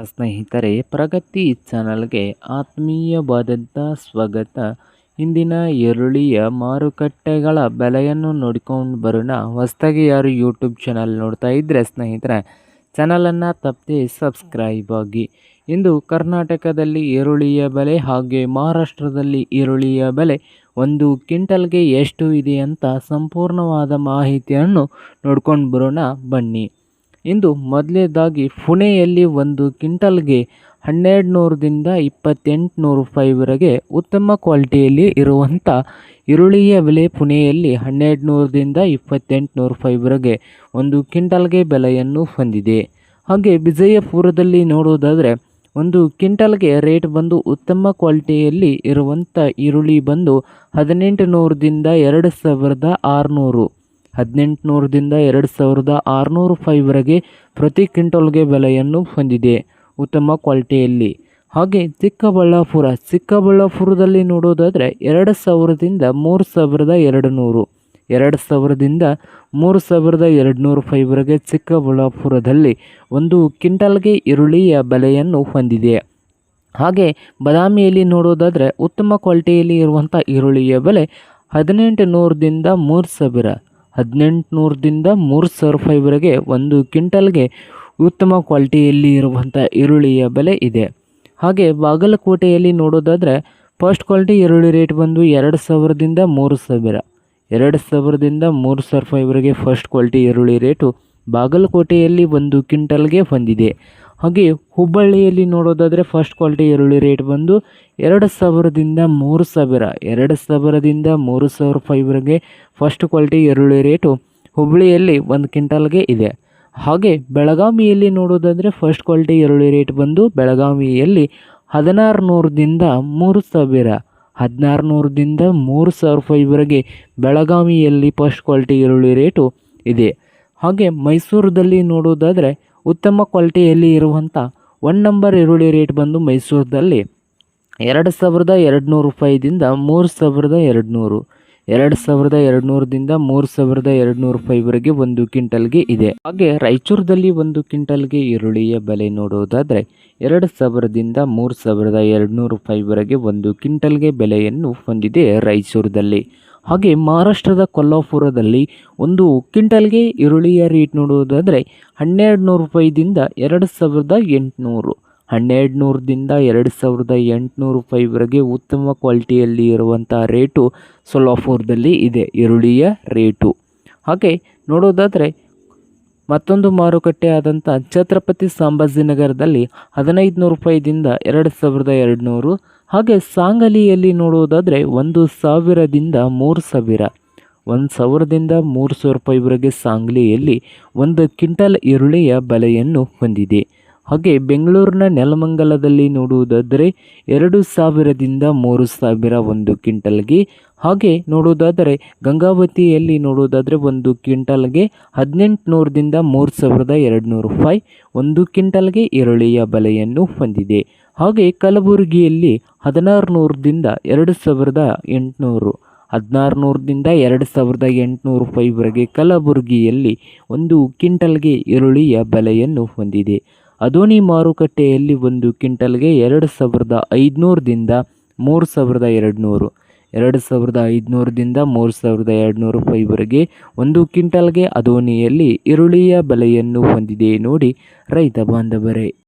ಸ್ನೇಹಿತರೆ, ಪ್ರಗತಿ ಚಾನಲ್ಗೆ ಆತ್ಮೀಯವಾದಂಥ ಸ್ವಾಗತ. ಇಂದಿನ ಈರುಳ್ಳಿಯ ಮಾರುಕಟ್ಟೆಗಳ ಬೆಲೆಯನ್ನು ನೋಡಿಕೊಂಡು ಬರೋಣ. ಹೊಸದಾಗಿ ಯಾರು ಯೂಟ್ಯೂಬ್ ಚಾನಲ್ ನೋಡ್ತಾ ಇದ್ದರೆ ಸ್ನೇಹಿತರೆ, ಚಾನಲನ್ನು ತಪ್ಪದೆ ಸಬ್ಸ್ಕ್ರೈಬ್ ಆಗಿ. ಇಂದು ಕರ್ನಾಟಕದಲ್ಲಿ ಈರುಳ್ಳಿಯ ಬೆಲೆ ಹಾಗೆ ಮಹಾರಾಷ್ಟ್ರದಲ್ಲಿ ಈರುಳ್ಳಿಯ ಬೆಲೆ ಒಂದು ಕ್ವಿಂಟಲ್ಗೆ ಎಷ್ಟು ಇದೆ ಅಂತ ಸಂಪೂರ್ಣವಾದ ಮಾಹಿತಿಯನ್ನು ನೋಡ್ಕೊಂಡು ಬರೋಣ ಬನ್ನಿ. ಇಂದು ಮೊದಲನೇದಾಗಿ ಪುಣೆಯಲ್ಲಿ ಒಂದು ಕ್ವಿಂಟಲ್ಗೆ 1200ದಿಂದ 2800 ರೂಪಾಯಿವರೆಗೆ ಉತ್ತಮ ಕ್ವಾಲಿಟಿಯಲ್ಲಿ ಇರುವಂಥ ಈರುಳ್ಳಿಯ ಬೆಲೆ ಪುಣೆಯಲ್ಲಿ 1200ದಿಂದ 2800 ರೂಪಾಯಿವರೆಗೆ ಒಂದು ಕ್ವಿಂಟಲ್ಗೆ ಬೆಲೆಯನ್ನು ಹೊಂದಿದೆ. ಹಾಗೆ ವಿಜಯಪುರದಲ್ಲಿ ನೋಡೋದಾದರೆ ಒಂದು ಕ್ವಿಂಟಲ್ಗೆ ರೇಟ್ ಬಂದು ಉತ್ತಮ ಕ್ವಾಲಿಟಿಯಲ್ಲಿ ಇರುವಂಥ ಈರುಳ್ಳಿ ಬಂದು 1800ದಿಂದ 2600 1800ದಿಂದ 2600 ರೂಪಾಯಿವರೆಗೆ ಪ್ರತಿ ಕ್ವಿಂಟಲ್ಗೆ ಬೆಲೆಯನ್ನು ಹೊಂದಿದೆ ಉತ್ತಮ ಕ್ವಾಲಿಟಿಯಲ್ಲಿ. ಹಾಗೆ ಚಿಕ್ಕಬಳ್ಳಾಪುರದಲ್ಲಿ ನೋಡೋದಾದರೆ 2000ದಿಂದ 3200 2000ದಿಂದ 3200 ರೂಪಾಯಿವರೆಗೆ ಚಿಕ್ಕಬಳ್ಳಾಪುರದಲ್ಲಿ ಒಂದು ಕ್ವಿಂಟಲ್ಗೆ ಈರುಳ್ಳಿಯ ಬೆಲೆಯನ್ನು ಹೊಂದಿದೆ. ಹಾಗೆ ಬಾದಾಮಿಯಲ್ಲಿ ನೋಡೋದಾದರೆ ಉತ್ತಮ ಕ್ವಾಲಿಟಿಯಲ್ಲಿ ಇರುವಂಥ ಈರುಳ್ಳಿಯ ಬೆಲೆ 1800ದಿಂದ 3000 1800ದಿಂದ 3000 ರೂಪಾಯಿವರೆಗೆ ಒಂದು ಕ್ವಿಂಟಲ್ಗೆ ಉತ್ತಮ ಕ್ವಾಲಿಟಿಯಲ್ಲಿ ಇರುವಂಥ ಈರುಳ್ಳಿಯ ಬೆಲೆ ಇದೆ. ಹಾಗೆ ಬಾಗಲಕೋಟೆಯಲ್ಲಿ ನೋಡೋದಾದರೆ ಫಸ್ಟ್ ಕ್ವಾಲಿಟಿ ಈರುಳ್ಳಿ ರೇಟ್ ಬಂದು 2000ದಿಂದ 3000 2000ದಿಂದ 3000 ರೂಪಾಯಿವರೆಗೆ ಫಸ್ಟ್ ಕ್ವಾಲಿಟಿ ಈರುಳ್ಳಿ ರೇಟು ಬಾಗಲಕೋಟೆಯಲ್ಲಿ ಒಂದು ಕ್ವಿಂಟಲ್ಗೆ ಹೊಂದಿದೆ. ಹಾಗೆ ಹುಬ್ಬಳ್ಳಿಯಲ್ಲಿ ನೋಡೋದಾದರೆ ಫಸ್ಟ್ ಕ್ವಾಲಿಟಿ ಈರುಳ್ಳಿ ರೇಟ್ ಬಂದು 2000ದಿಂದ 3000 2000ದಿಂದ 3000 ರೂಪಾಯಿವರೆಗೆ ಫಸ್ಟ್ ಕ್ವಾಲಿಟಿ ಈರುಳ್ಳಿ ರೇಟು ಹುಬ್ಬಳ್ಳಿಯಲ್ಲಿ ಒಂದು ಕ್ವಿಂಟಲ್ಗೆ ಇದೆ. ಹಾಗೆ ಬೆಳಗಾವಿಯಲ್ಲಿ ನೋಡೋದಾದರೆ ಫಸ್ಟ್ ಕ್ವಾಲಿಟಿ ಈರುಳ್ಳಿ ರೇಟ್ ಬಂದು ಬೆಳಗಾವಿಯಲ್ಲಿ 1600ದಿಂದ 3000 1600ದಿಂದ 3000 ರೂಪಾಯಿವರೆಗೆ ಬೆಳಗಾವಿಯಲ್ಲಿ ಫಸ್ಟ್ ಕ್ವಾಲಿಟಿ ಈರುಳ್ಳಿ ರೇಟು ಇದೆ. ಹಾಗೆ ಮೈಸೂರದಲ್ಲಿ ನೋಡೋದಾದರೆ ಉತ್ತಮ ಕ್ವಾಲಿಟಿಯಲ್ಲಿ ಇರುವಂಥ 1 ನಂಬರ್ ಈರುಳ್ಳಿ ರೇಟ್ ಬಂದು ಮೈಸೂರದಲ್ಲಿ 2200 ರೂಪಾಯಿದಿಂದ 3200 2200ದಿಂದ 3200 ರೂಪಾಯಿವರೆಗೆ ಒಂದು ಕ್ವಿಂಟಲ್ಗೆ ಇದೆ. ಹಾಗೆ ರಾಯಚೂರದಲ್ಲಿ ಒಂದು ಕ್ವಿಂಟಲ್ಗೆ ಈರುಳ್ಳಿಯ ಬೆಲೆ ನೋಡೋದಾದರೆ 2000ದಿಂದ 3200 ರೂಪಾಯಿವರೆಗೆ ಒಂದು ಕ್ವಿಂಟಲ್ಗೆ ಬೆಲೆಯನ್ನು ಹೊಂದಿದೆ ರಾಯಚೂರದಲ್ಲಿ. ಹಾಗೆ ಮಹಾರಾಷ್ಟ್ರದ ಕೊಲ್ಹಾಪುರದಲ್ಲಿ ಒಂದು ಕ್ವಿಂಟಲ್ಗೆ ಈರುಳ್ಳಿಯ ರೇಟ್ ನೋಡೋದಾದರೆ 1200 ರೂಪಾಯಿದಿಂದ 2800 1200ದಿಂದ 2800 ರೂಪಾಯಿವರೆಗೆ ಉತ್ತಮ ಕ್ವಾಲಿಟಿಯಲ್ಲಿ ಇರುವಂಥ ರೇಟು ಸೊಲ್ಲಾಪುರದಲ್ಲಿ ಇದೆ ಈರುಳ್ಳಿಯ ರೇಟು. ಹಾಗೆ ನೋಡೋದಾದರೆ ಮತ್ತೊಂದು ಮಾರುಕಟ್ಟೆ ಆದಂಥ ಛತ್ರಪತಿ ಸಂಭಾಜಿನಗರದಲ್ಲಿ 1500 ರೂಪಾಯಿದಿಂದ 2200. ಹಾಗೆ ಸಾಂಗಲಿಯಲ್ಲಿ ನೋಡೋದಾದರೆ 1000ದಿಂದ 3000 1000ದಿಂದ 3000 ರೂಪಾಯಿವರೆಗೆ ಸಾಂಗ್ಲಿಯಲ್ಲಿ ಒಂದು ಕ್ವಿಂಟಲ್ ಈರುಳ್ಳಿಯ ಬೆಲೆಯನ್ನು ಹೊಂದಿದೆ. ಹಾಗೆ ಬೆಂಗಳೂರಿನ ನೆಲಮಂಗಲದಲ್ಲಿ ನೋಡುವುದಾದರೆ 2000ದಿಂದ 3000 ಒಂದು ಕ್ವಿಂಟಲ್ಗೆ. ಹಾಗೆ ನೋಡೋದಾದರೆ ಗಂಗಾವತಿಯಲ್ಲಿ ನೋಡೋದಾದರೆ ಒಂದು ಕ್ವಿಂಟಲ್ಗೆ 1800ದಿಂದ 3200 ರೂಪಾಯಿ ಒಂದು ಕ್ವಿಂಟಲ್ಗೆ ಈರುಳ್ಳಿಯ ಬೆಲೆಯನ್ನು ಹೊಂದಿದೆ. ಹಾಗೆ ಕಲಬುರಗಿಯಲ್ಲಿ 1600ದಿಂದ 2800 1600ದಿಂದ 2800 ರೂಪಾಯಿವರೆಗೆ ಕಲಬುರಗಿಯಲ್ಲಿ ಒಂದು ಕ್ವಿಂಟಲ್ಗೆ ಈರುಳ್ಳಿಯ ಬೆಲೆಯನ್ನು ಹೊಂದಿದೆ. ಅದೋನಿ ಮಾರುಕಟ್ಟೆಯಲ್ಲಿ ಒಂದು ಕ್ವಿಂಟಲ್ಗೆ 2500ದಿಂದ 3200 2500ದಿಂದ 3200 ರೂಪಾಯಿವರೆಗೆ ಒಂದು ಕ್ವಿಂಟಲ್ಗೆ ಅದೋನಿಯಲ್ಲಿ ಈರುಳ್ಳಿಯ ಬೆಲೆಯನ್ನು ಹೊಂದಿದೆ ನೋಡಿ ರೈತ ಬಾಂಧವರೇ.